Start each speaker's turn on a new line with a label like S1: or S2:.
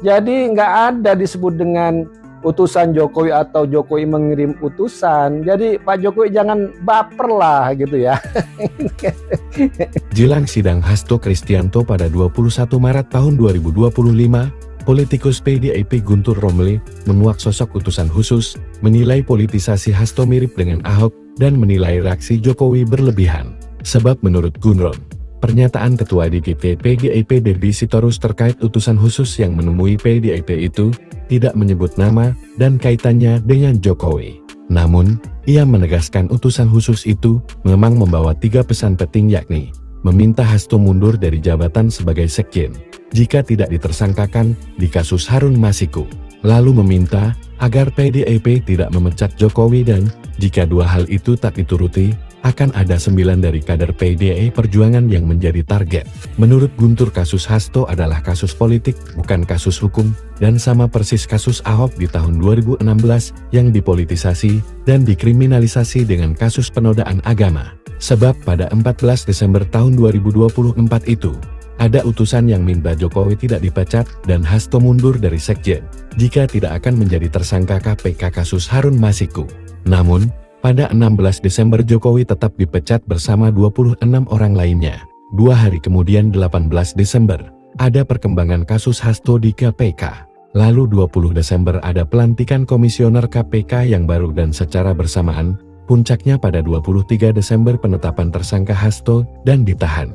S1: Jadi nggak ada disebut dengan utusan Jokowi atau Jokowi mengirim utusan. Jadi Pak Jokowi jangan baper lah gitu ya.
S2: Jelang sidang Hasto Kristianto pada 21 Maret tahun 2025, politikus PDIP Guntur Romli menguak sosok utusan khusus, menilai politisasi Hasto mirip dengan Ahok, dan menilai reaksi Jokowi berlebihan. Sebab menurut Guntur, pernyataan Ketua DPP PDIP Deddy Sitorus terkait utusan khusus yang menemui PDIP itu tidak menyebut nama dan kaitannya dengan Jokowi. Namun, ia menegaskan utusan khusus itu memang membawa 3 pesan penting, yakni meminta Hasto mundur dari jabatan sebagai sekjen jika tidak ditersangkakan di kasus Harun Masiku, lalu meminta agar PDIP tidak memecat Jokowi, dan jika 2 hal itu tak dituruti, akan ada 9 dari kader PDI Perjuangan yang menjadi target. Menurut Guntur, kasus Hasto adalah kasus politik, bukan kasus hukum, dan sama persis kasus Ahok di tahun 2016 yang dipolitisasi dan dikriminalisasi dengan kasus penodaan agama. Sebab pada 14 Desember tahun 2024 itu, ada utusan yang minta Jokowi tidak dipecat dan Hasto mundur dari sekjen jika tidak akan menjadi tersangka KPK kasus Harun Masiku. Namun, pada 16 Desember Jokowi tetap dipecat bersama 26 orang lainnya. 2 hari kemudian 18 Desember, ada perkembangan kasus Hasto di KPK. Lalu 20 Desember ada pelantikan komisioner KPK yang baru, dan secara bersamaan, puncaknya pada 23 Desember penetapan tersangka Hasto dan ditahan.